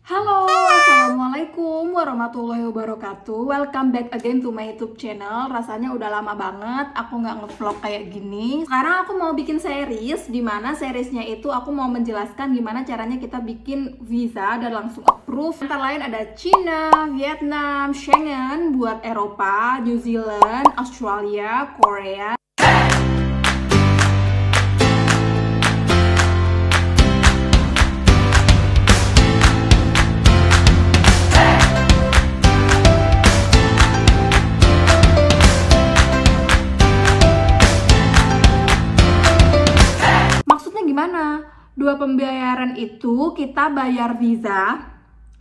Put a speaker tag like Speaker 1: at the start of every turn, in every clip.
Speaker 1: Halo, assalamualaikum warahmatullahi wabarakatuh. Welcome back again to my YouTube channel. Rasanya udah lama banget aku nggak ngevlog kayak gini. Sekarang aku mau bikin series, dimana seriesnya itu aku mau menjelaskan gimana caranya kita bikin visa dan langsung approve. Antara lain ada Cina, Vietnam, Schengen buat Eropa, New Zealand, Australia, Korea. Gimana? Dua pembayaran itu kita bayar visa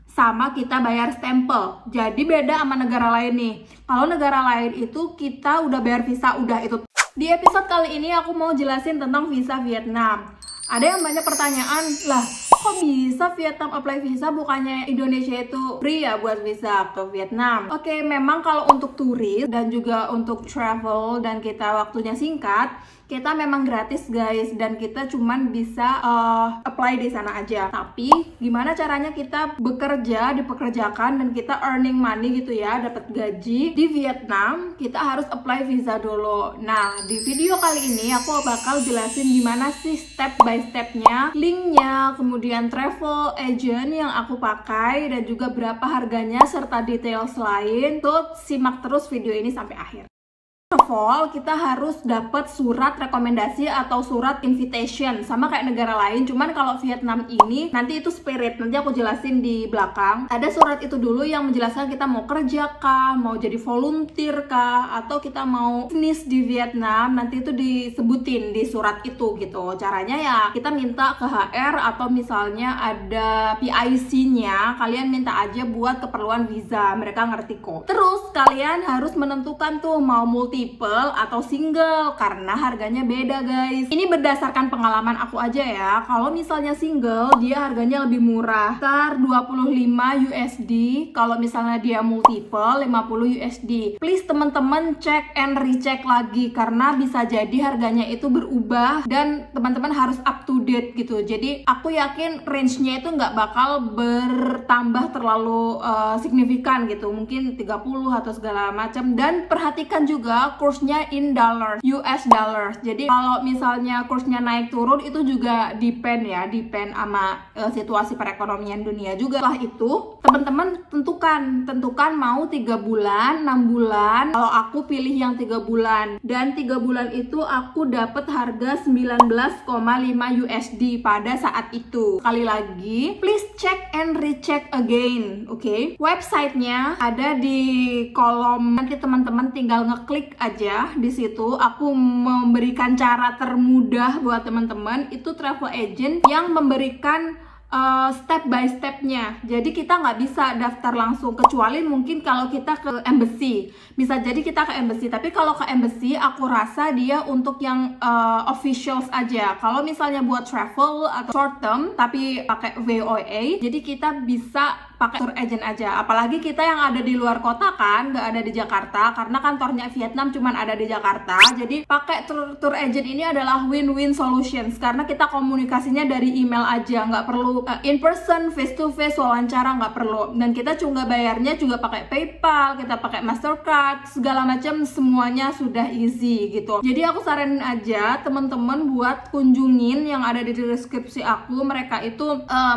Speaker 1: sama kita bayar stempel. Jadi beda sama negara lain nih. Kalau negara lain itu kita udah bayar visa, udah itu. Di episode kali ini aku mau jelasin tentang visa Vietnam. Ada yang banyak pertanyaan, lah kok bisa Vietnam apply visa, bukannya Indonesia itu free ya buat visa ke Vietnam? Oke, memang kalau untuk turis dan juga untuk travel dan kita waktunya singkat, kita memang gratis guys, dan kita cuman bisa apply di sana aja. Tapi gimana caranya kita bekerja, dipekerjakan dan kita earning money gitu ya, dapat gaji di Vietnam, kita harus apply visa dulu. Nah, di video kali ini aku bakal jelasin gimana sih step by stepnya, linknya, kemudian travel agent yang aku pakai dan juga berapa harganya serta details lain. Tuh simak terus video ini sampai akhir. First of all, kita harus dapat surat rekomendasi atau surat invitation, sama kayak negara lain. Cuman kalau Vietnam ini nanti itu spirit, nanti aku jelasin di belakang. Ada surat itu dulu yang menjelaskan kita mau kerja kah, mau jadi volunteer kah, atau kita mau bisnis di Vietnam. Nanti itu disebutin di surat itu gitu. Caranya ya kita minta ke HR atau misalnya ada PIC-nya, kalian minta aja buat keperluan visa, mereka ngerti kok. Terus kalian harus menentukan tuh mau multiple atau single, karena harganya beda guys. Ini berdasarkan pengalaman aku aja ya. Kalau misalnya single, dia harganya lebih murah, sekitar 25 USD. Kalau misalnya dia multiple, 50 USD. Please teman-teman cek and recheck lagi, karena bisa jadi harganya itu berubah dan teman-teman harus up to date gitu. Jadi aku yakin range-nya itu nggak bakal bertambah terlalu signifikan gitu, mungkin 30 atau segala macam. Dan perhatikan juga kursnya in dollars, US dollars. Jadi kalau misalnya kursnya naik turun itu juga depend sama situasi perekonomian dunia juga. Setelah itu teman-teman tentukan mau 3 bulan, 6 bulan. Kalau aku pilih yang 3 bulan, dan 3 bulan itu aku dapat harga 19,5 USD pada saat itu. Sekali lagi, please check and recheck again, oke? Websitenya ada di kolom, nanti teman-teman tinggal ngeklik aja di situ. Aku memberikan cara termudah buat teman-teman, itu travel agent yang memberikan step by stepnya. Jadi kita nggak bisa daftar langsung, kecuali mungkin kalau kita ke embassy. Bisa jadi kita ke embassy, tapi kalau ke embassy aku rasa dia untuk yang officials aja. Kalau misalnya buat travel atau short term tapi pakai VOA, jadi kita bisa pakai tour agent aja. Apalagi kita yang ada di luar kota kan, nggak ada di Jakarta, karena kantornya Vietnam cuman ada di Jakarta. Jadi pakai tour agent ini adalah win-win solutions, karena kita komunikasinya dari email aja, nggak perlu in person, face to face, wawancara, nggak perlu. Dan kita juga bayarnya juga pakai PayPal, kita pakai Mastercard, segala macam, semuanya sudah easy gitu. Jadi aku saranin aja teman-teman buat kunjungin yang ada di deskripsi aku. Mereka itu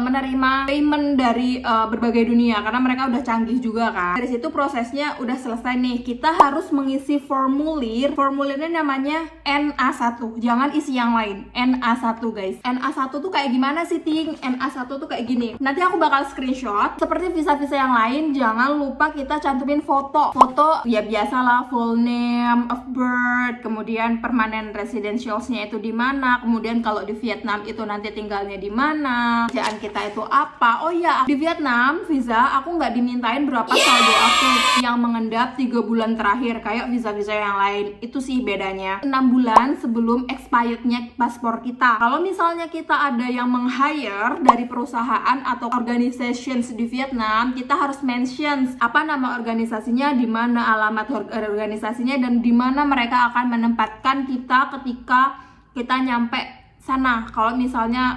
Speaker 1: menerima payment dari berbagai dunia, karena mereka udah canggih juga kan. Dari situ prosesnya udah selesai nih. Kita harus mengisi formulir. Formulirnya namanya NA1. Jangan isi yang lain. NA1 guys. NA1 tuh kayak gimana sih, Ting? NA1 tuh kayak gini. Nanti aku bakal screenshot. Seperti visa-visa yang lain, jangan lupa kita cantumin foto. Foto ya biasalah, full name of birth, kemudian permanent residentialsnya itu di mana, kemudian kalau di Vietnam itu nanti tinggalnya di mana, kerjaan kita itu apa. Oh ya, di Vietnam visa aku nggak dimintain berapa saldo aku yang mengendap 3 bulan terakhir kayak visa-visa yang lain. Itu sih bedanya. 6 bulan sebelum expirednya paspor kita. Kalau misalnya kita ada yang meng-hire dari perusahaan atau organizations di Vietnam, kita harus mention apa nama organisasinya, di mana alamat organisasinya, dan di mana mereka akan menempatkan kita ketika kita nyampe sana kalau misalnya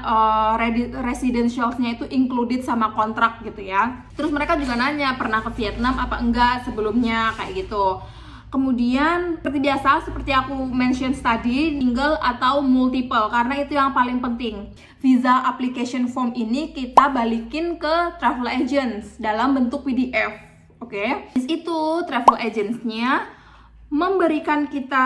Speaker 1: residentialnya itu included sama kontrak gitu ya. Terus mereka juga nanya pernah ke Vietnam apa enggak sebelumnya kayak gitu. Kemudian seperti biasa, seperti aku mention tadi, single atau multiple, karena itu yang paling penting. Visa application form ini kita balikin ke travel agents dalam bentuk PDF, oke? Itu travel agentsnya memberikan kita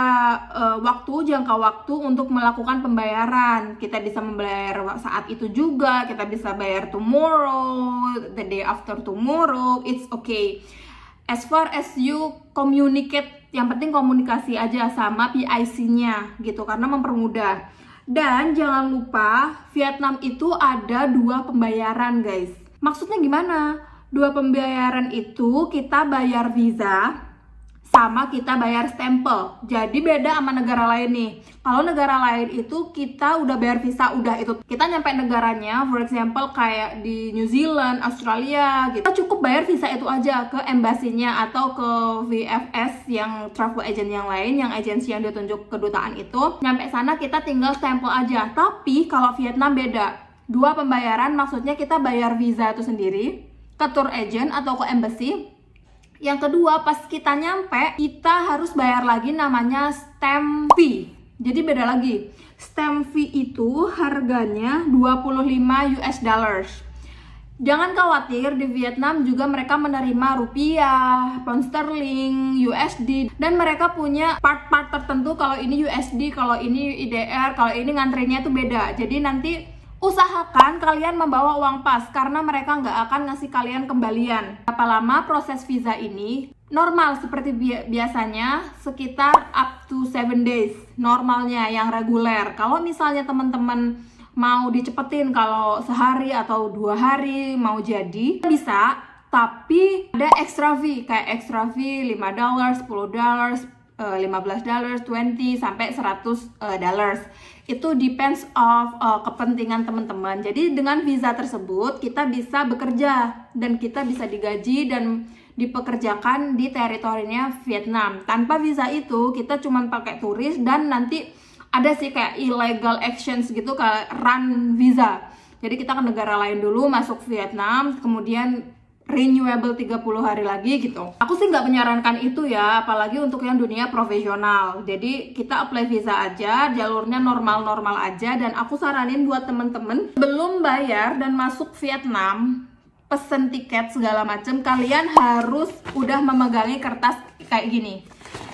Speaker 1: jangka waktu untuk melakukan pembayaran. Kita bisa membayar saat itu juga, kita bisa bayar tomorrow, the day after tomorrow, it's okay. As far as you communicate, yang penting komunikasi aja sama PIC-nya gitu, karena mempermudah. Dan jangan lupa Vietnam itu ada 2 pembayaran guys. Maksudnya gimana? 2 pembayaran itu kita bayar visa sama kita bayar stempel. Jadi beda sama negara lain nih. Kalau negara lain itu kita udah bayar visa, udah itu kita nyampe negaranya, for example kayak di New Zealand, Australia gitu. Kita cukup bayar visa itu aja ke embasinya atau ke VFS yang travel agent yang lain, yang agensi yang ditunjuk kedutaan itu. Nyampe sana kita tinggal stempel aja. Tapi kalau Vietnam beda. 2 pembayaran, maksudnya kita bayar visa itu sendiri ke tour agent atau ke embassy. Yang kedua, pas kita nyampe, kita harus bayar lagi namanya stamp fee. Jadi beda lagi. Stamp fee itu harganya 25 US dollars. Jangan khawatir, di Vietnam juga mereka menerima rupiah, pound sterling, USD, dan mereka punya part-part tertentu. Kalau ini USD, kalau ini IDR, kalau ini ngantrinya itu beda. Jadi nanti usahakan kalian membawa uang pas, karena mereka nggak akan ngasih kalian kembalian. Berapa lama proses visa ini? Normal seperti biasanya sekitar up to 7 days normalnya yang reguler. Kalau misalnya teman-teman mau dicepetin, kalau sehari atau 2 hari mau jadi bisa, tapi ada extra fee, kayak extra fee $5, $10, $15, 20 sampai $100. Itu depends of kepentingan teman-teman. Jadi dengan visa tersebut kita bisa bekerja dan kita bisa digaji dan dipekerjakan di teritorinya Vietnam. Tanpa visa itu kita cuma pakai turis, dan nanti ada sih kayak illegal actions gitu, kayak run visa. Jadi kita ke negara lain dulu, masuk Vietnam, kemudian renewable 30 hari lagi gitu. Aku sih nggak menyarankan itu ya, apalagi untuk yang dunia profesional. Jadi kita apply visa aja, jalurnya normal-normal aja. Dan aku saranin buat temen-temen belum bayar dan masuk Vietnam, pesen tiket segala macem, kalian harus udah memegangi kertas kayak gini.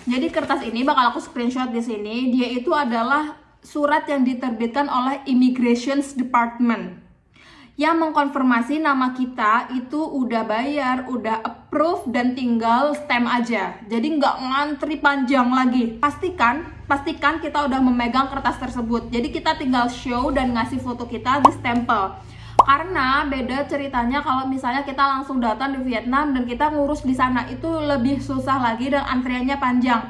Speaker 1: Jadi kertas ini bakal aku screenshot di sini. Dia itu adalah surat yang diterbitkan oleh Immigration Department yang mengkonfirmasi nama kita itu udah bayar, udah approve, dan tinggal stamp aja. Jadi nggak ngantri panjang lagi. Pastikan kita udah memegang kertas tersebut. Jadi kita tinggal show dan ngasih foto kita di stempel. Karena beda ceritanya kalau misalnya kita langsung datang di Vietnam dan kita ngurus di sana, itu lebih susah lagi dan antriannya panjang.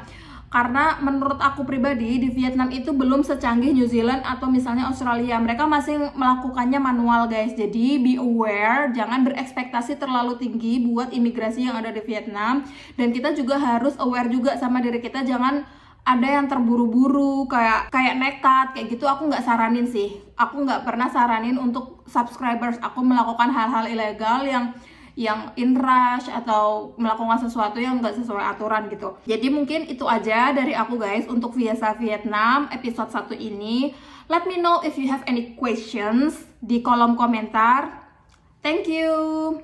Speaker 1: Karena menurut aku pribadi di Vietnam itu belum secanggih New Zealand atau misalnya Australia. Mereka masih melakukannya manual guys. Jadi be aware, jangan berekspektasi terlalu tinggi buat imigrasi yang ada di Vietnam. Dan kita juga harus aware juga sama diri kita, jangan ada yang terburu-buru kayak nekat kayak gitu. Aku nggak saranin sih. Aku nggak pernah saranin untuk subscribers aku melakukan hal-hal ilegal yang in rush atau melakukan sesuatu yang nggak sesuai aturan gitu. Jadi mungkin itu aja dari aku guys untuk Visa Vietnam episode 1 ini. Let me know if you have any questions di kolom komentar. Thank you.